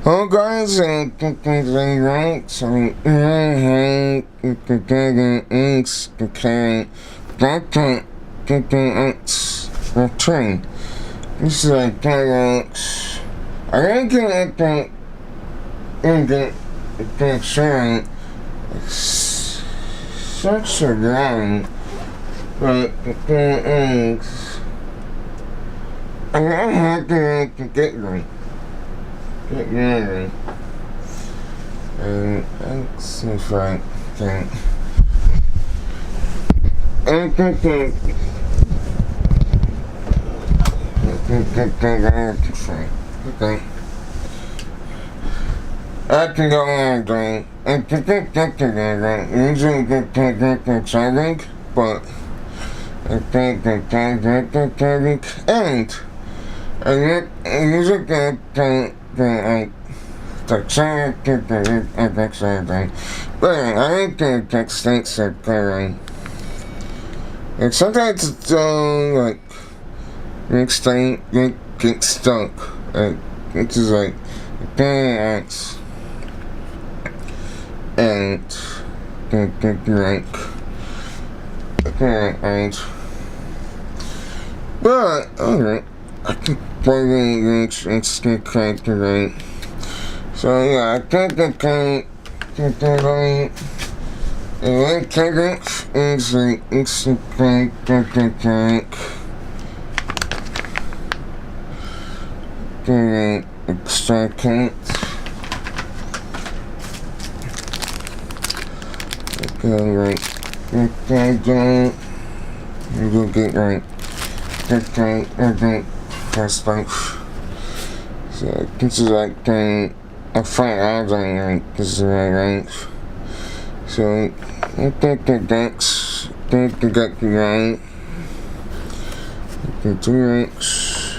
Hello guys, and right, so X, train. This is like X. I didn't get that in the sharing. Such a line, but X. I had to get right. And let's see if I can. Okay. I can go on doing usually exciting, but and I usually get but I think the states are going. And sometimes it's like next time you get stuck. It's just like dance and like right. But alright, I can probably reach instant right. So yeah, I think that right. And like Canon is like instant extract. Okay, right. Okay, you go get right. Okay, first life. So this is like a fine outline, right? This is right. So I think that's the got the right. The 2x.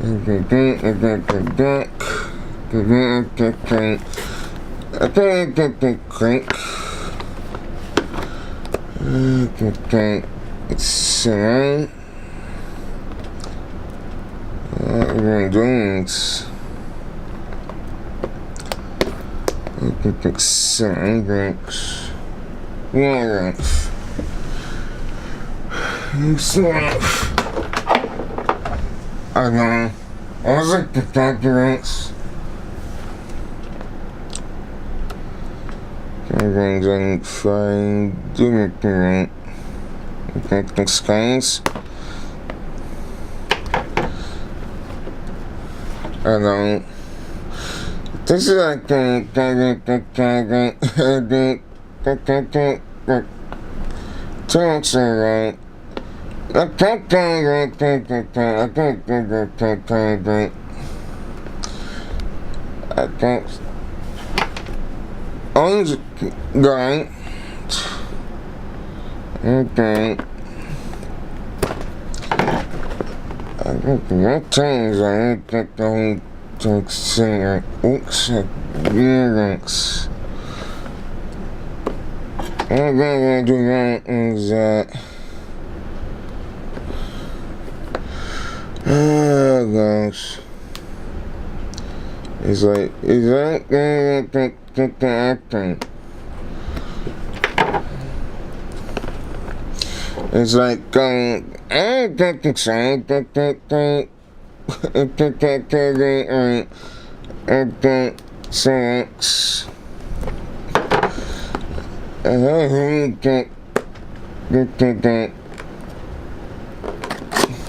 The deck. The click. It's right. What we're doing is G7X. Yeah, I don't know. I was like the G7X. I'm going to find doing it right. The skies. I don't. This is like the talks right. I think orange guy. Okay. I think that change. I think the whole to say oops, lyrics. All I'm gonna do that is oh gosh. It's like, is that the acting? It's like I think it's sex. And I hate that.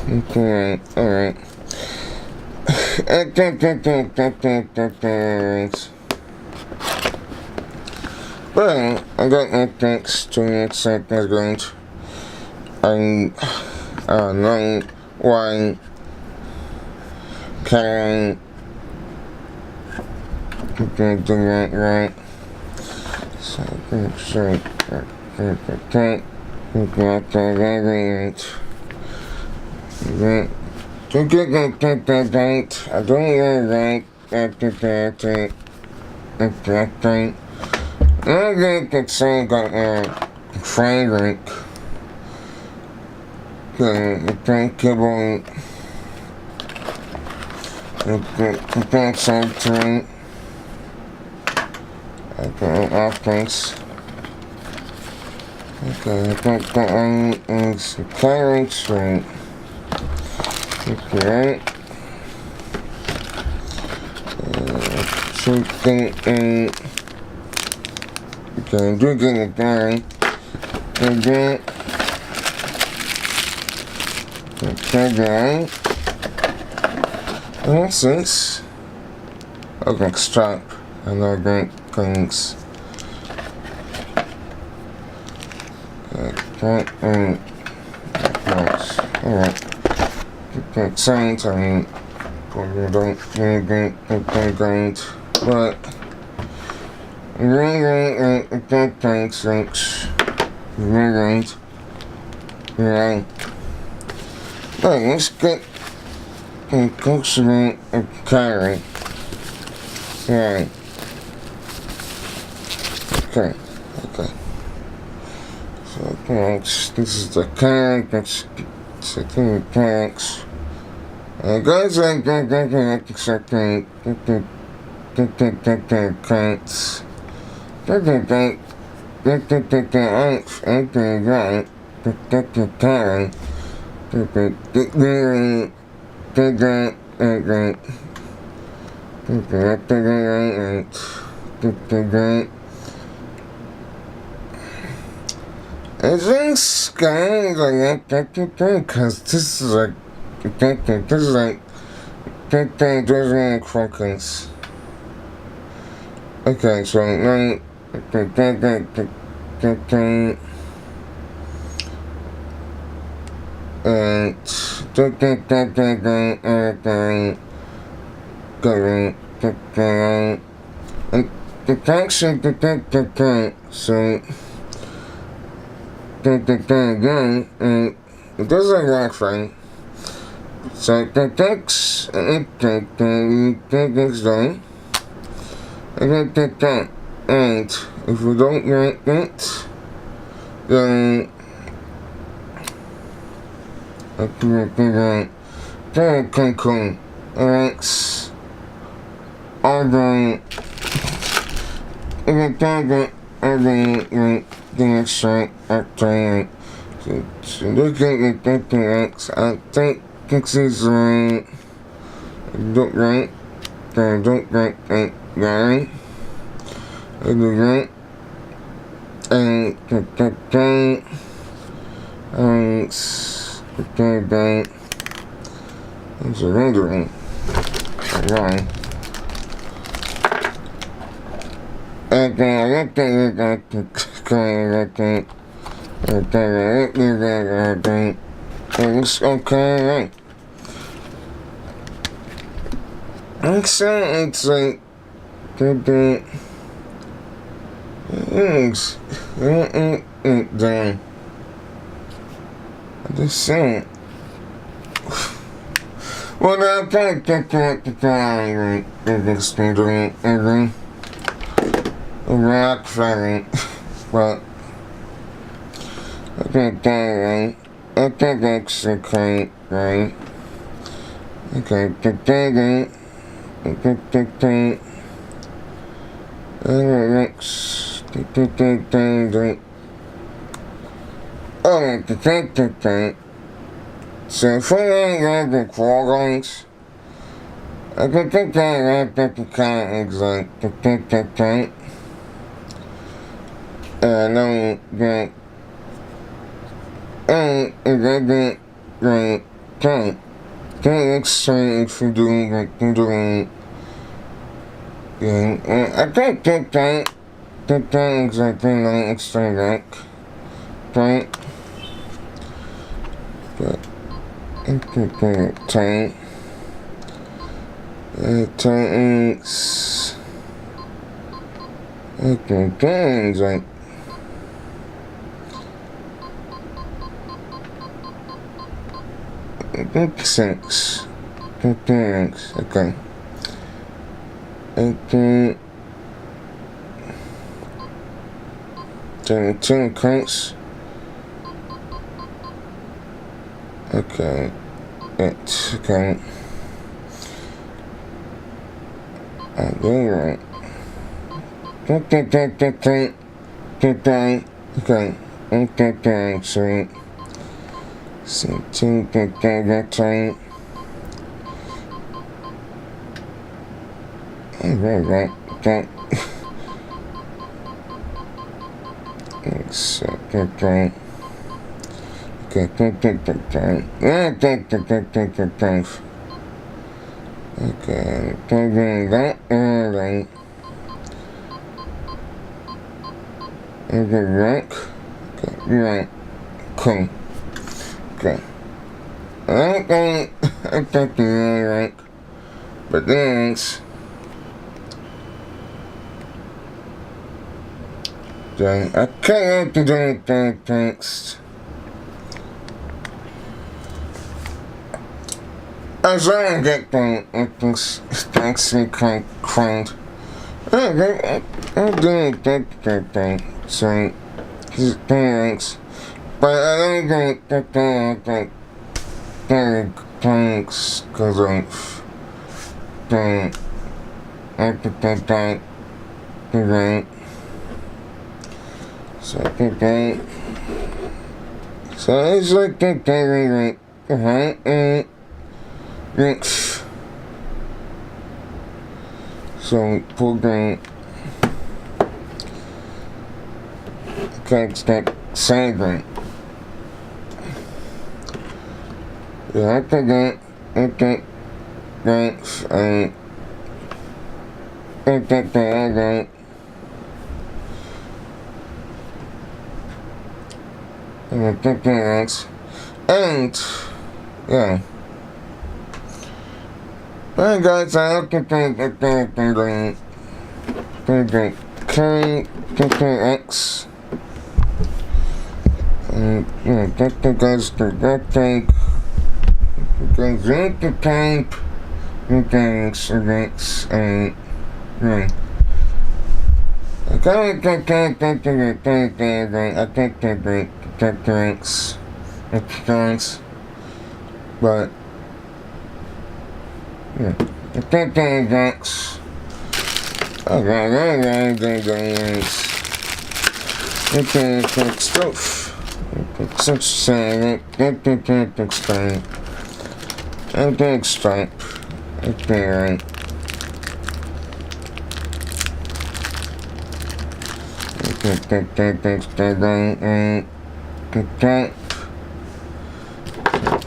Okay, alright. Well, I got my text to me seconds. I don't know why Canon can do that right. So I'm sure that to get that right, I don't really like that thing. I think that song got fragrant. The drinkable Okay, backside turn. Okay, offense. Okay, I think that one is carrying straight. Okay. Shooting in. Okay, do get it down. And then. Okay, down. What's this? Okay, strap. I know that things. Okay, nice. Alright. Okay, sounds, I mean, probably don't great. But, okay, thanks. Right. Yeah. But let's get closer to carry. Right. Okay. So thanks. This is the carry. That's the thanks. Guys, I second. Thanks. Is this guy like because this is like those are crocus. Okay, so right and the tax so and it doesn't work right. So the tax done. And if we don't like it, then okay, cool. X other the straight after so look at the X. I think this is right. Don't right. Don't right. Right. Right. And okay, it's a rendering. Right. Okay. It's like it's done. I just saying. Well, I think every rock fighting, but I think that right. I think that's okay, right? Okay, next, so for the qualities, I think that the kind is like the I know that like can't explain if you doing I think that exactly like explain that right but tank tanks okay things like makes sense. Thanks. Okay. Okay. 10 cranks. Okay. It's okay. Alright. Okay. Sweet. So, okay. Alright. Okay. Okay. Right. Cool. Okay. Alright. But thanks. Okay, thanks. I was trying to get thanks to cranked. I'm doing that. So, thanks. But I don't think that thanks, cause of that. So, so it's like that, next. So, pull down. Catch that saving. Yeah, after that, thanks, that. Thanks. And, yeah. Alright guys, I hope you think that G7X. Yeah, that goes to that tank. It goes into tank. Thanks, and, yeah. I think thanks, but yeah, I think thanks. Okay, stuff.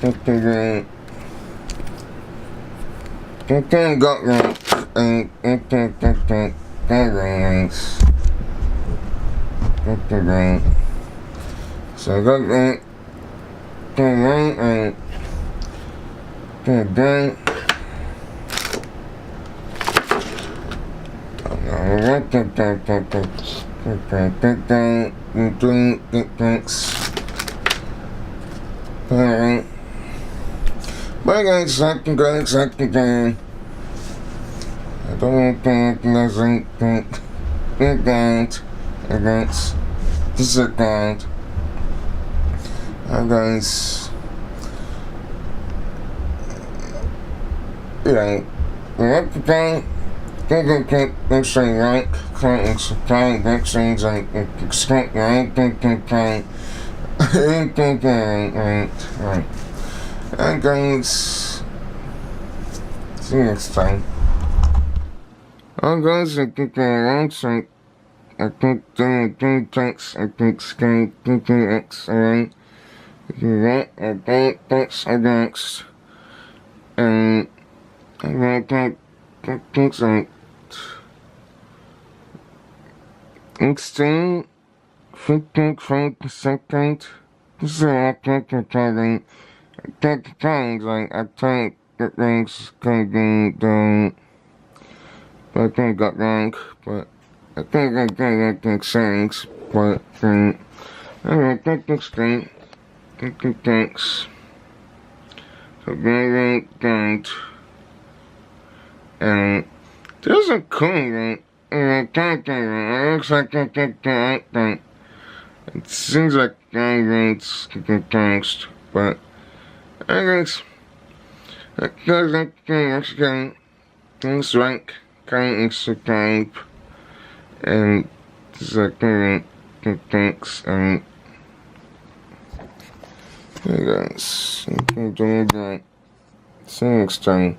Okay, right. Got right. So I got that. Right. Thanks. Alright. Bye guys, second. I don't want that, nothing, events. This is a guide. Hi guys. Yeah. What the thing? They say like, vaccines, like, expect, right? Right. Alright guys. See you next time. Guys, I think alongside, I think thanks, I think G7X, alright. Thanks, thanks. And thanks, like, extreme, 50%. This is I think things, like, I think that things can be done. But I think I got wrong, but I think things, but alright, thanks, thanks. So very thanks. And there's a cool right? It looks like that. It seems like it's thanks, but anyways, that goes like things right. subscribe, and thanks, and hey guys, I'm doing that. See you next time.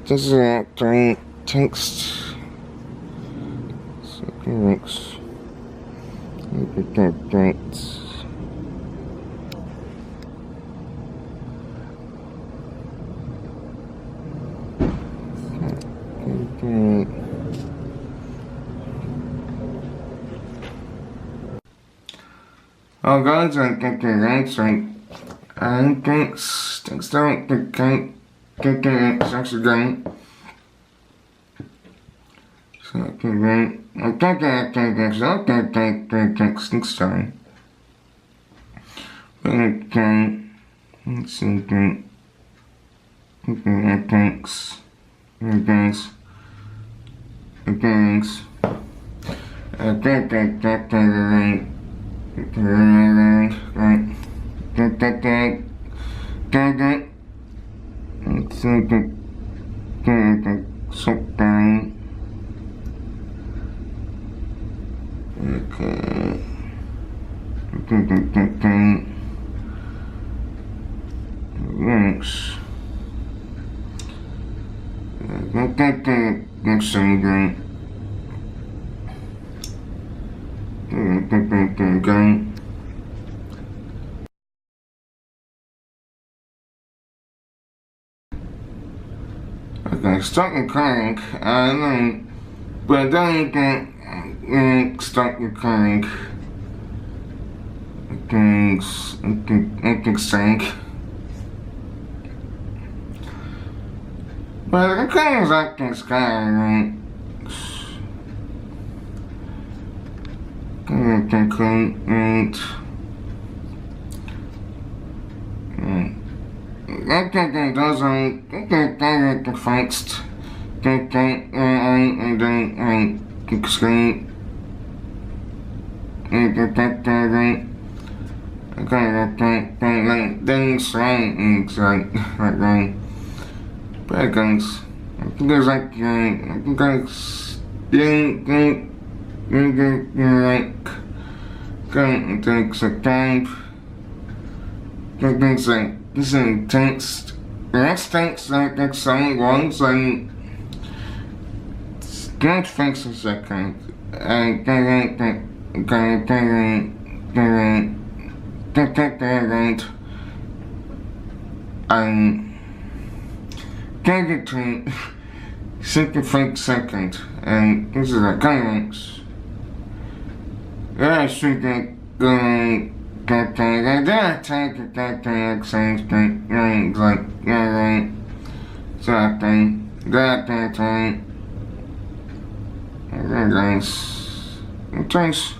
This is a text. Thanks. Thanks. Oh guys, I think thanks, and thanks again. So I can thanks next time. Okay, thanks. Next time again. Okay, start recording, but then you can start recording. I think sync. But the recording is acting sky, that doesn't fixed. And then screen. Then slide right. But guys, there's like guys, takes a time. Things like this is text. Next text like some ones and don't fix a second. And get it to simply fake second. And this is a comments. Yeah, I should get going. That same thing, like, that, guys, thanks.